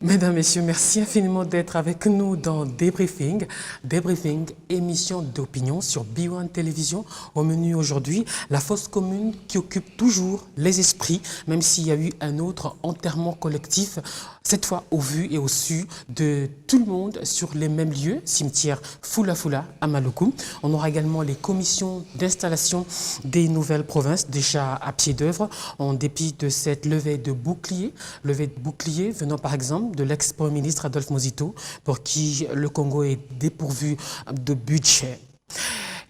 Mesdames, Messieurs, merci infiniment d'être avec nous dans Débriefing. Débriefing, émission d'opinion sur B1 Télévision. Au menu aujourd'hui, la fosse commune qui occupe toujours les esprits, même s'il y a eu un autre enterrement collectif, cette fois au vu et au su de tout le monde sur les mêmes lieux, cimetière Fula Fula à Maluku. On aura également les commissions d'installation des nouvelles provinces, déjà à pied d'œuvre, en dépit de cette levée de bouclier venant par exemple de l'ex-premier ministre Adolphe Muzito, pour qui le Congo est dépourvu de budget.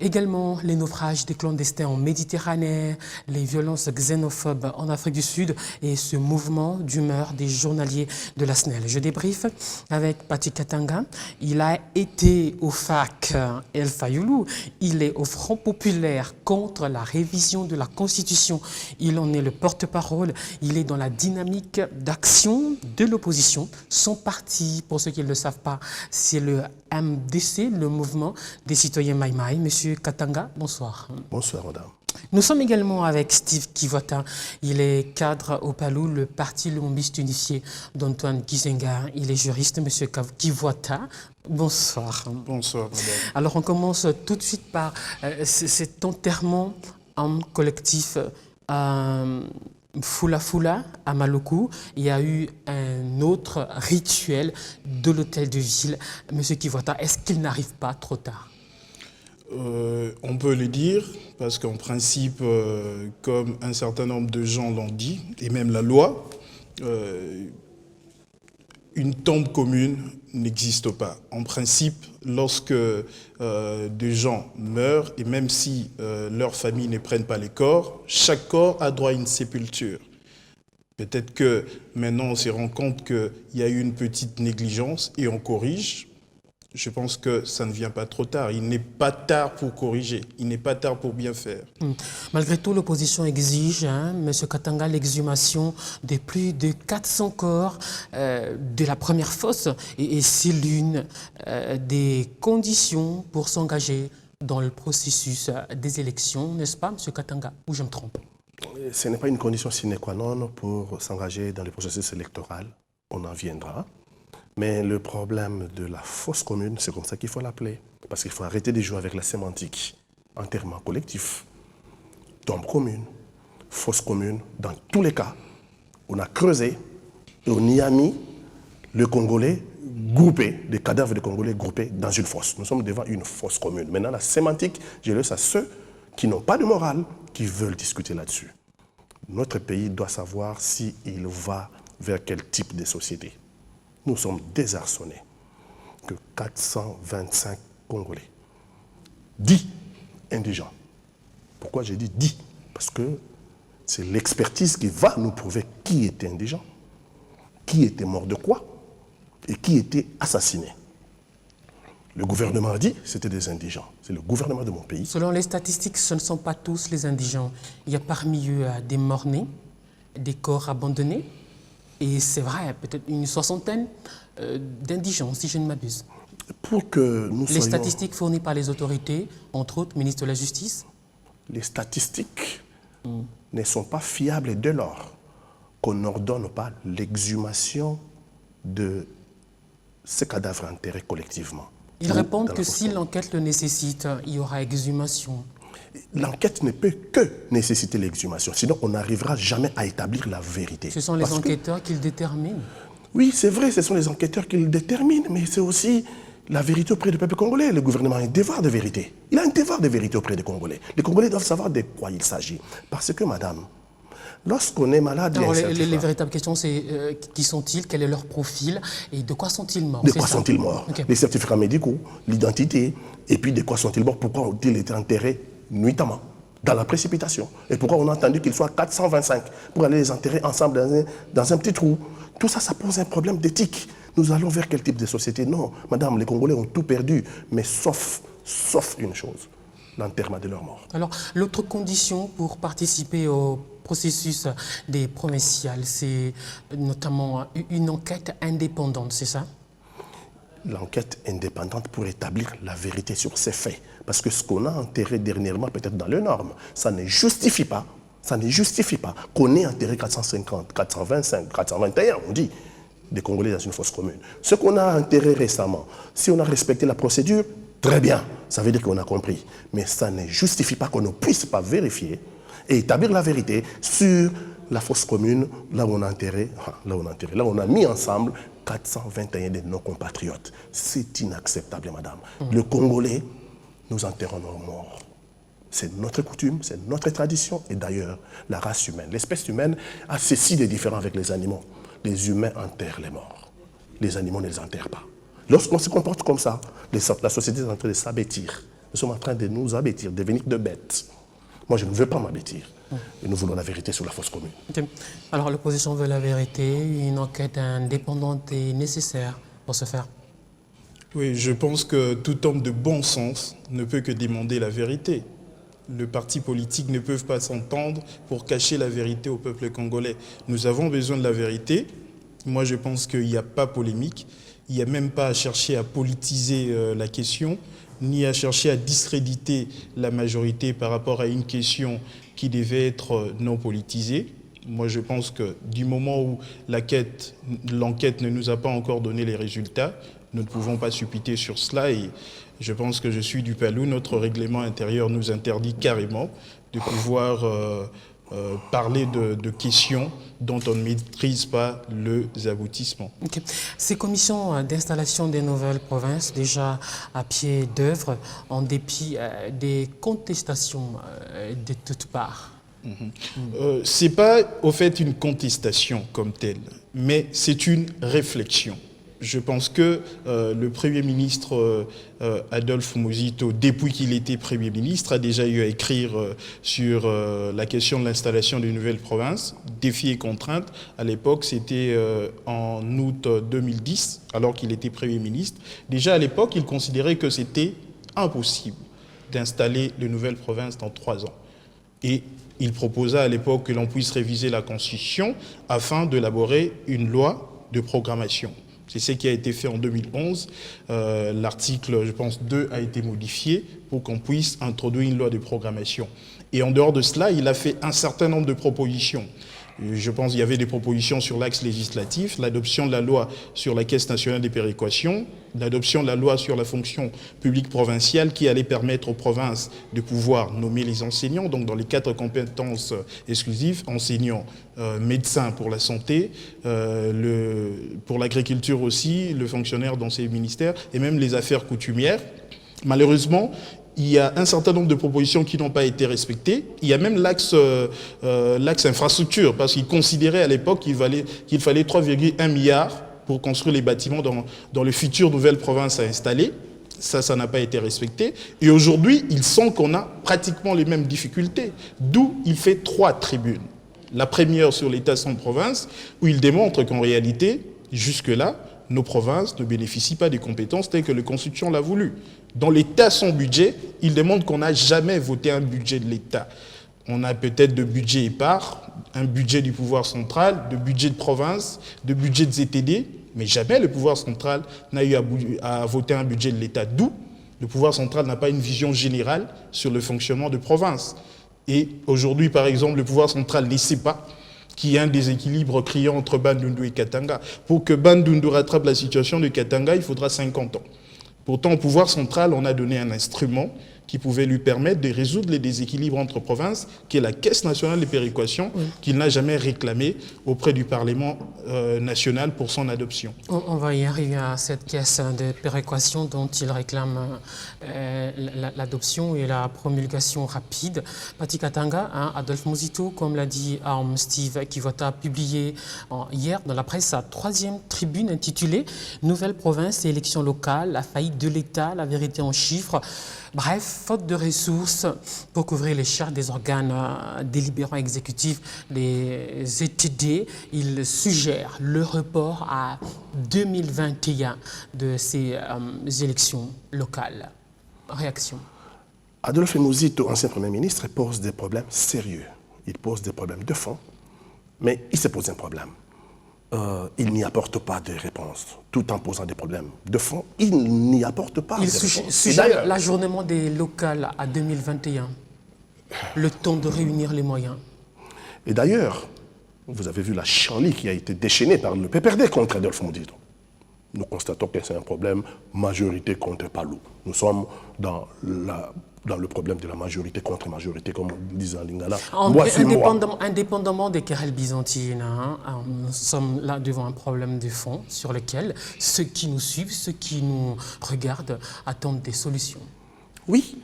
Également, les naufrages des clandestins en Méditerranée, les violences xénophobes en Afrique du Sud et ce mouvement d'humeur des journaliers de la SNEL. Je débriefe avec Patrick Katanga. Il a été au FAC El Fayoulou. Il est au Front populaire contre la révision de la Constitution. Il en est le porte-parole. Il est dans la dynamique d'action de l'opposition. Son parti, pour ceux qui ne le savent pas, c'est le MDC, le mouvement des citoyens Maïmaï. Monsieur Katanga, bonsoir. Bonsoir, madame. Nous sommes également avec Steve Kivota. Il est cadre au PALU, le parti Lumumbiste unifié d'Antoine Gizenga. Il est juriste, monsieur Kivota. Bonsoir. Bonsoir, madame. Alors, on commence tout de suite par cet enterrement en collectif Fula Fula à Maluku. Il y a eu un autre rituel de l'hôtel de ville. Monsieur Kivota, est-ce qu'il n'arrive pas trop tard? On peut le dire, parce qu'en principe, comme un certain nombre de gens l'ont dit, et même la loi, une tombe commune n'existe pas. En principe, lorsque des gens meurent, et même si leurs familles ne prennent pas les corps, chaque corps a droit à une sépulture. Peut-être que maintenant on se rend compte qu'il y a eu une petite négligence et on corrige. Je pense que ça ne vient pas trop tard. Il n'est pas tard pour corriger. Il n'est pas tard pour bien faire. Malgré tout, l'opposition exige, M. Katanga, l'exhumation de plus de 400 corps de la première fosse. Et c'est l'une des conditions pour s'engager dans le processus des élections, n'est-ce pas, M. Katanga? Ou je me trompe? Ce n'est pas une condition sine qua non pour s'engager dans le processus électoral. On en viendra. Mais le problème de la fosse commune, c'est comme ça qu'il faut l'appeler. Parce qu'il faut arrêter de jouer avec la sémantique. Enterrement collectif, tombe commune, fosse commune. Dans tous les cas, on a creusé et on y a mis le Congolais groupé, des cadavres de Congolais groupés dans une fosse. Nous sommes devant une fosse commune. Maintenant, la sémantique, je laisse à ceux qui n'ont pas de morale, qui veulent discuter là-dessus. Notre pays doit savoir s'il va vers quel type de société. Nous sommes désarçonnés que 425 Congolais, 10 indigents. Pourquoi j'ai dit 10? Parce que c'est l'expertise qui va nous prouver qui était indigent, qui était mort de quoi et qui était assassiné. Le gouvernement a dit que c'était des indigents. C'est le gouvernement de mon pays. Selon les statistiques, ce ne sont pas tous les indigents. Il y a parmi eux des morts-nés, des corps abandonnés. Et c'est vrai, peut-être une soixantaine d'indigents, si je ne m'abuse. Pour que nous les statistiques fournies par les autorités, entre autres, ministre de la Justice. Les statistiques ne sont pas fiables dès lors qu'on n'ordonne pas l'exhumation de ces cadavres enterrés collectivement. Ils répondent que si l'enquête le nécessite, il y aura exhumation. L'enquête ne peut que nécessiter l'exhumation, sinon on n'arrivera jamais à établir la vérité. Ce sont les enquêteurs qui le déterminent. Oui, c'est vrai, ce sont les enquêteurs qui le déterminent, mais c'est aussi la vérité auprès du peuple congolais. Le gouvernement a un devoir de vérité. Il a un devoir de vérité auprès des Congolais. Les Congolais doivent savoir de quoi il s'agit. Parce que, madame, lorsqu'on est malade... Alors, les véritables questions, c'est qui sont-ils, quel est leur profil et de quoi sont-ils morts? De quoi sont-ils morts? Okay. Les certificats médicaux, l'identité, et puis de quoi sont-ils morts? Pourquoi ont-ils été enterrés nuitamment, dans la précipitation? Et pourquoi on a entendu qu'ils soient 425 pour aller les enterrer ensemble dans un petit trou? Tout ça, ça pose un problème d'éthique. Nous allons vers quel type de société? Non, madame, les Congolais ont tout perdu, mais sauf une chose, l'enterrement de leurs morts. Alors, l'autre condition pour participer au processus des provinciales, c'est notamment une enquête indépendante, c'est ça? L'enquête indépendante pour établir la vérité sur ces faits. Parce que ce qu'on a enterré dernièrement, peut-être dans les normes, ça ne justifie pas qu'on ait enterré 450, 425, 421, on dit. des Congolais dans une fosse commune. Ce qu'on a enterré récemment, si on a respecté la procédure, très bien, ça veut dire qu'on a compris. Mais ça ne justifie pas qu'on ne puisse pas vérifier et établir la vérité sur la fosse commune, là où on a mis ensemble 421 de nos compatriotes. C'est inacceptable, madame. Le Congolais, nous enterrons nos morts. C'est notre coutume, c'est notre tradition, et d'ailleurs, la race humaine, l'espèce humaine a ceci de différent avec les animaux. Les humains enterrent les morts. Les animaux ne les enterrent pas. Lorsqu'on se comporte comme ça, la société est en train de s'abêtir. Nous sommes en train de nous abêtir, devenir de bêtes. Moi, je ne veux pas m'abêtir. Et nous voulons la vérité sur la fosse commune. Ok. Alors, l'opposition veut la vérité. Une enquête indépendante est nécessaire pour ce faire. Oui, je pense que tout homme de bon sens ne peut que demander la vérité. Le parti politique ne peut pas s'entendre pour cacher la vérité au peuple congolais. Nous avons besoin de la vérité. Moi, je pense qu'il n'y a pas polémique. Il n'y a même pas à chercher à politiser la question, ni à chercher à discréditer la majorité par rapport à une question qui devait être non politisée. Moi, je pense que du moment où l'enquête ne nous a pas encore donné les résultats, nous ne pouvons pas supputer sur cela. Et je pense que je suis du Palou. Notre règlement intérieur nous interdit carrément de pouvoir parler de questions dont on ne maîtrise pas les aboutissements. Okay. Ces commissions d'installation des nouvelles provinces, déjà à pied d'œuvre, en dépit des contestations de toutes parts. Ce n'est pas au fait une contestation comme telle, mais c'est une réflexion. Je pense que le Premier ministre Adolphe Muzito, depuis qu'il était Premier ministre, a déjà eu à écrire sur la question de l'installation des nouvelles provinces, défis et contraintes. À l'époque, c'était en août 2010, alors qu'il était Premier ministre. Déjà à l'époque, il considérait que c'était impossible d'installer de nouvelles provinces dans 3 ans. Et il proposa à l'époque que l'on puisse réviser la Constitution afin d'élaborer une loi de programmation. C'est ce qui a été fait en 2011. L'article, je pense, 2 a été modifié pour qu'on puisse introduire une loi de programmation. Et en dehors de cela, il a fait un certain nombre de propositions. Je pense qu'il y avait des propositions sur l'axe législatif, l'adoption de la loi sur la Caisse nationale des péréquations, l'adoption de la loi sur la fonction publique provinciale qui allait permettre aux provinces de pouvoir nommer les enseignants, donc dans les 4 compétences exclusives, enseignants, médecins pour la santé, pour l'agriculture aussi, le fonctionnaire dans ces ministères et même les affaires coutumières. Malheureusement, il y a un certain nombre de propositions qui n'ont pas été respectées. Il y a même l'axe infrastructure, parce qu'ils considéraient à l'époque qu'il fallait 3,1 milliards pour construire les bâtiments dans les futures nouvelles provinces à installer. Ça n'a pas été respecté. Et aujourd'hui, il semble qu'on a pratiquement les mêmes difficultés. D'où il fait 3 tribunes. La première sur l'État sans province, où il démontre qu'en réalité, jusque-là, nos provinces ne bénéficient pas des compétences telles que la Constitution l'a voulu. Dans l'État sans budget, il démontre qu'on n'a jamais voté un budget de l'État. On a peut-être de budget épars, un budget du pouvoir central, de budget de province, de budget de ZTD, mais jamais le pouvoir central n'a eu à voter un budget de l'État. D'où le pouvoir central n'a pas une vision générale sur le fonctionnement de province. Et aujourd'hui, par exemple, le pouvoir central ne sait pas qu'il y a un déséquilibre criant entre Bandundu et Katanga. Pour que Bandundu rattrape la situation de Katanga, il faudra 50 ans. Pourtant, au pouvoir central, on a donné un instrument qui pouvait lui permettre de résoudre les déséquilibres entre provinces, qui est la Caisse nationale des péréquations, qu'il n'a jamais réclamée auprès du Parlement national pour son adoption. On va y arriver à cette caisse de péréquation dont il réclame l'adoption et la promulgation rapide. Pati Katanga, Adolphe Muzito, comme l'a dit Steve Kivota, publié hier dans la presse sa 3e tribune intitulée « Nouvelle province et élections locales, la faillite de l'État, la vérité en chiffres ». Bref, faute de ressources pour couvrir les charges des organes délibérants exécutifs, les ETD, il suggère le report à 2021 de ces élections locales. Réaction. Adolphe Muzito, ancien Premier ministre, pose des problèmes sérieux. Il pose des problèmes de fond, mais il se pose un problème. Il n'y apporte pas de réponse, tout en posant des problèmes de fond. Il n'y apporte pas de réponse. Il suggère l'ajournement des locales à 2021, le temps de réunir les moyens. Et d'ailleurs, Vous avez vu la chanlie qui a été déchaînée par le PPRD contre Adolphe Muzito. Nous constatons que c'est un problème majorité contre Palou. Nous sommes dans le problème de la majorité contre majorité, comme on dit en lingala. Indépendamment des querelles byzantines, nous sommes là devant un problème de fond sur lequel ceux qui nous suivent, ceux qui nous regardent attendent des solutions. Oui,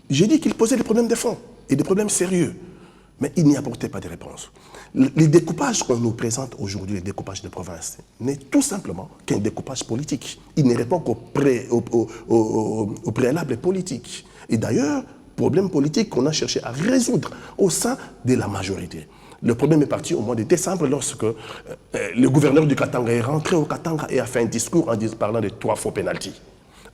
j'ai dit qu'il posait des problèmes de fond et des problèmes sérieux, mais il n'y apportait pas de réponse. Les découpages qu'on nous présente aujourd'hui, les découpages de province, n'est tout simplement qu'un découpage politique. Il ne répond qu'au préalable politique. Et d'ailleurs, problème politique qu'on a cherché à résoudre au sein de la majorité. Le problème est parti au mois de décembre lorsque le gouverneur du Katanga est rentré au Katanga et a fait un discours en parlant de 3 faux pénaltys.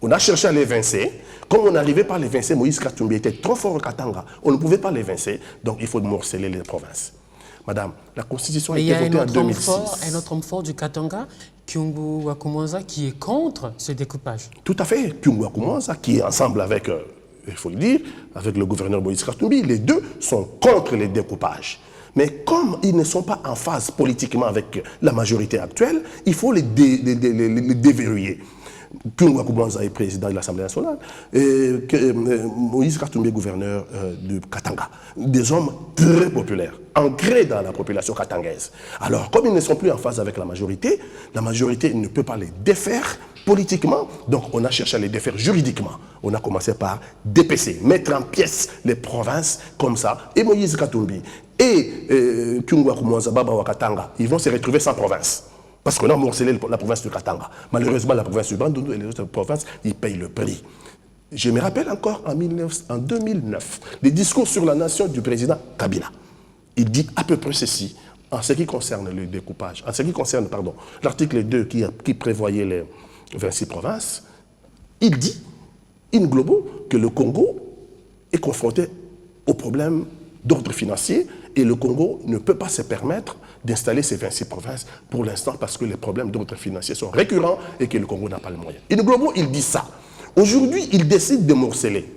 On a cherché à les vincer. Comme on n'arrivait pas à les vincer, Moïse Katumbi était trop fort au Katanga. On ne pouvait pas les vincer, donc il faut morceler les provinces. Madame, la Constitution a été votée en 2006. Un autre homme fort du Katanga, Kyungu Wakumwanza, qui est contre ce découpage. Tout à fait. Kyungu Wakumwanza, qui est ensemble avec, il faut le dire, avec le gouverneur Moïse Katumbi, les deux sont contre les découpages. Mais comme ils ne sont pas en phase politiquement avec la majorité actuelle, il faut les déverrouiller. Kyungu Wakumwanza est président de l'Assemblée nationale, et Moïse Katumbi, gouverneur du Katanga. Des hommes très populaires, ancrés dans la population katangaise. Alors, comme ils ne sont plus en phase avec la majorité ne peut pas les défaire politiquement, donc on a cherché à les défaire juridiquement. On a commencé par dépêcher, mettre en pièces les provinces comme ça. Et Moïse Katumbi et Kyungu Wakumwanza, Baba Wakatanga, ils vont se retrouver sans province. Parce qu'on a morcelé la province du Katanga. Malheureusement, la province du Bandundu et les autres provinces, ils payent le prix. Je me rappelle encore en 2009, des discours sur la nation du président Kabila. Il dit à peu près ceci, en ce qui concerne le découpage, en ce qui concerne, l'article 2 qui prévoyait les 26 provinces, il dit, in globo, que le Congo est confronté au problème d'ordre financier et le Congo ne peut pas se permettre d'installer ces 26 provinces pour l'instant parce que les problèmes d'ordre financier sont récurrents et que le Congo n'a pas le moyen. In globo, il dit ça. Aujourd'hui, il décide de morceler.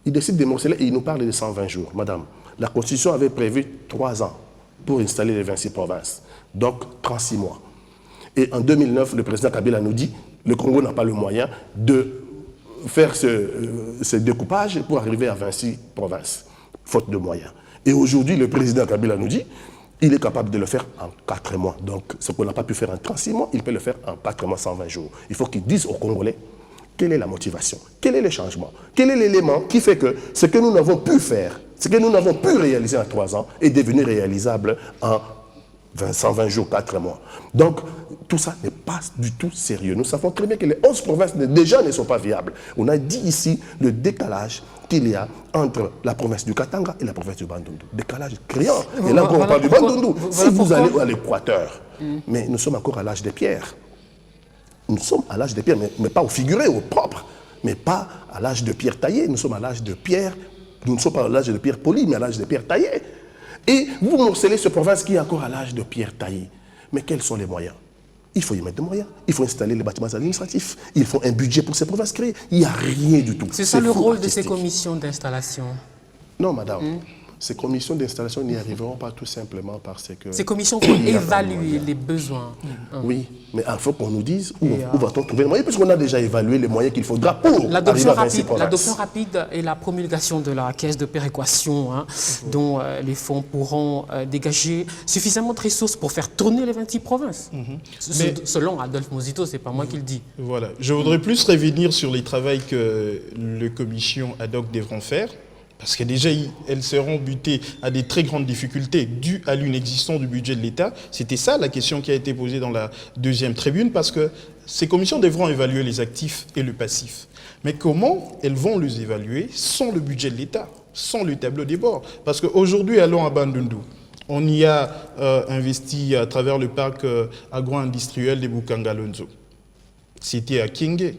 Il décide de morceler et il nous parle de 120 jours. Madame, la Constitution avait prévu 3 ans pour installer les 26 provinces, donc 36 mois. Et en 2009, le président Kabila nous dit le Congo n'a pas le moyen de faire ce découpage pour arriver à 26 provinces, faute de moyens. Et aujourd'hui, le président Kabila nous dit il est capable de le faire en 4 mois. Donc, ce qu'on n'a pas pu faire en 36 mois, il peut le faire en 4 mois, 120 jours. Il faut qu'ils disent aux Congolais quelle est la motivation, quel est le changement, quel est l'élément qui fait que ce que nous n'avons pu faire, ce que nous n'avons pu réaliser en 3 ans est devenu réalisable en 120 jours, 4 mois. Donc, tout ça n'est pas du tout sérieux. Nous savons très bien que les 11 provinces déjà ne sont pas viables. On a dit ici le décalage qu'il y a entre la province du Katanga et la province du Bandundu. Décalage criant. Et là, on parle du Bandundu. Si vous allez à l'Équateur, mais nous sommes encore à l'âge des pierres. Nous sommes à l'âge des pierres, mais pas au figuré, au propre, mais pas à l'âge de pierre taillée. Nous sommes à l'âge de pierre, nous ne sommes pas à l'âge de pierre polie, mais à l'âge de pierre taillée. Et vous morcelez ce province qui est encore à l'âge de pierre taillée. Mais quels sont les moyens? Il faut y mettre des moyens. Il faut installer les bâtiments administratifs. Il faut un budget pour ces provinces créées. Il n'y a rien du tout. C'est ça le rôle de ces commissions d'installation? Non, madame. Ces commissions d'installation n'y arriveront pas tout simplement parce que... Ces commissions vont évaluer les besoins. Oui, mais il faut qu'on nous dise où va-t-on trouver les moyens, puisqu'on a déjà évalué les moyens qu'il faudra pour l'adoption rapide et la promulgation de la caisse de péréquation, dont les fonds pourront dégager suffisamment de ressources pour faire tourner les 26 provinces. Selon Adolphe Muzito, ce n'est pas moi qui le dis. Voilà. Je voudrais plus revenir sur les travaux que les commissions ad hoc devront faire. Parce que déjà, elles seront butées à des très grandes difficultés dues à l'inexistence du budget de l'État. C'était ça la question qui a été posée dans la deuxième tribune, parce que ces commissions devront évaluer les actifs et le passif. Mais comment elles vont les évaluer sans le budget de l'État, sans le tableau des bords? Parce qu'aujourd'hui, allons à Bandundu. On y a investi à travers le parc agro-industriel de Bukangalonzo. C'était à Kingé.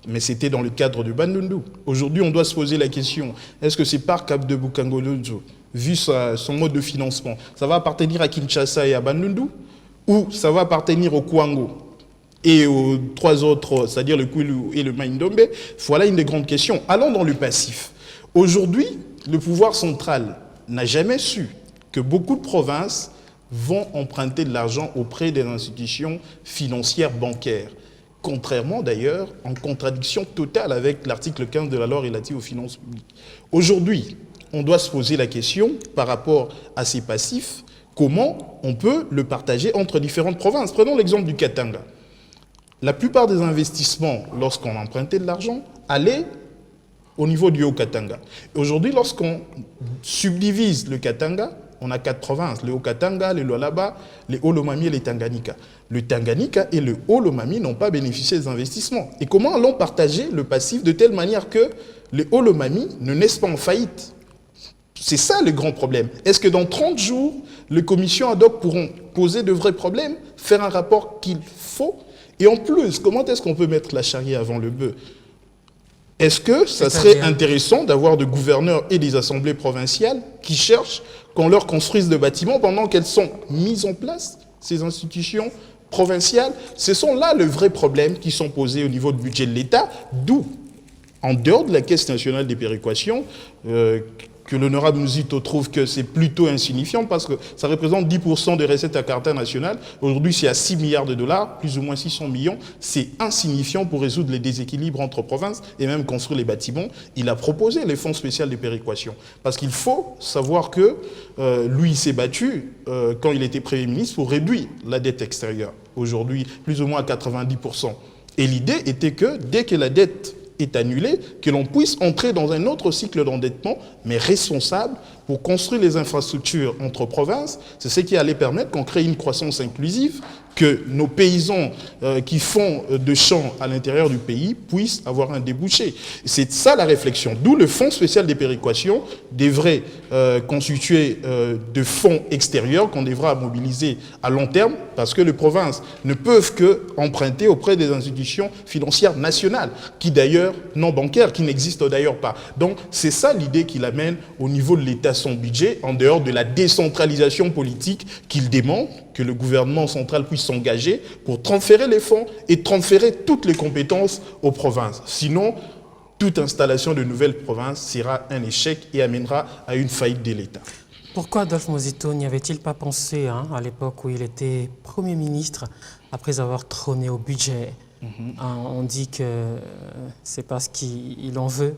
Mais c'était dans le cadre de Bandundu. Aujourd'hui, on doit se poser la question, est-ce que ce parc de Bukangalonzo, vu son mode de financement, ça va appartenir à Kinshasa et à Bandundu, ou ça va appartenir au Kwango et aux 3 autres, c'est-à-dire le Kwilu et le Maindombe? Voilà une des grandes questions. Allons dans le passif. Aujourd'hui, le pouvoir central n'a jamais su que beaucoup de provinces vont emprunter de l'argent auprès des institutions financières bancaires. Contrairement d'ailleurs, en contradiction totale avec l'article 15 de la loi relative aux finances publiques. Aujourd'hui, on doit se poser la question par rapport à ces passifs, comment on peut le partager entre différentes provinces. Prenons l'exemple du Katanga. La plupart des investissements, lorsqu'on empruntait de l'argent, allaient au niveau du Haut-Katanga. Aujourd'hui, lorsqu'on subdivise le Katanga, on a 4 provinces, le Haut-Katanga, le Lualaba, le Haut-Lomami et le Tanganyika. Le Tanganyika et le Haut-Lomami n'ont pas bénéficié des investissements. Et comment allons partager le passif de telle manière que le Haut-Lomami ne naisse pas en faillite? C'est ça le grand problème. Est-ce que dans 30 jours, les commissions ad hoc pourront poser de vrais problèmes, faire un rapport qu'il faut? Et en plus, comment est-ce qu'on peut mettre la charrue avant le bœuf? Est-ce que ça serait intéressant d'avoir des gouverneurs et des assemblées provinciales qui cherchent qu'on leur construise des bâtiments pendant qu'elles sont mises en place, ces institutions provinciales? Ce sont là les vrais problèmes qui sont posés au niveau du budget de l'État, d'où, en dehors de la Caisse nationale des péréquations, que l'honorable Mouzito trouve que c'est plutôt insignifiant parce que ça représente 10% des recettes à caractère national. Aujourd'hui, c'est à 6 milliards de dollars, plus ou moins 600 millions. C'est insignifiant pour résoudre les déséquilibres entre provinces et même construire les bâtiments. Il a proposé les fonds spéciaux de péréquation. Parce qu'il faut savoir que lui, il s'est battu quand il était Premier ministre pour réduire la dette extérieure. Aujourd'hui, plus ou moins à 90%. Et l'idée était que dès que la dette est annulée, que l'on puisse entrer dans un autre cycle d'endettement, mais responsable, pour construire les infrastructures entre provinces. C'est ce qui allait permettre qu'on crée une croissance inclusive, que nos paysans qui font de champs à l'intérieur du pays puissent avoir un débouché. C'est ça la réflexion. D'où le fonds spécial des péréquations devrait constituer de fonds extérieurs qu'on devra mobiliser à long terme, parce que les provinces ne peuvent que emprunter auprès des institutions financières nationales, qui d'ailleurs, non bancaires, qui n'existent d'ailleurs pas. Donc c'est ça l'idée qu'il amène au niveau de l'État son budget, en dehors de la décentralisation politique qu'il demande, que le gouvernement central puisse s'engager pour transférer les fonds et transférer toutes les compétences aux provinces. Sinon, toute installation de nouvelles provinces sera un échec et amènera à une faillite de l'État. Pourquoi Adolphe Mouzito n'y avait-il pas pensé à l'époque où il était Premier ministre, après avoir trôné au budget? On dit que c'est parce qu'il en veut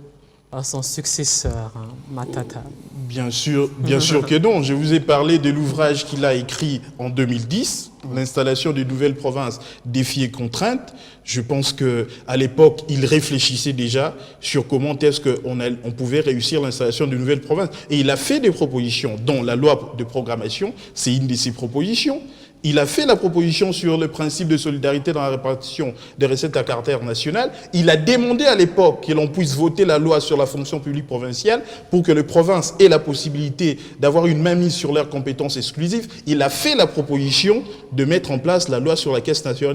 à son successeur, Matata. Bien sûr que non. Je vous ai parlé de l'ouvrage qu'il a écrit en 2010, l'installation de nouvelles provinces, défis et contraintes. Je pense qu'à l'époque, il réfléchissait déjà sur comment est-ce qu'on pouvait réussir l'installation de nouvelles provinces. Et il a fait des propositions, dont la loi de programmation, c'est une de ses propositions. Il a fait la proposition sur le principe de solidarité dans la répartition des recettes à caractère national. Il a demandé à l'époque que l'on puisse voter la loi sur la fonction publique provinciale pour que les provinces aient la possibilité d'avoir une mainmise sur leurs compétences exclusives. Il a fait la proposition de mettre en place la loi sur la Caisse nationale des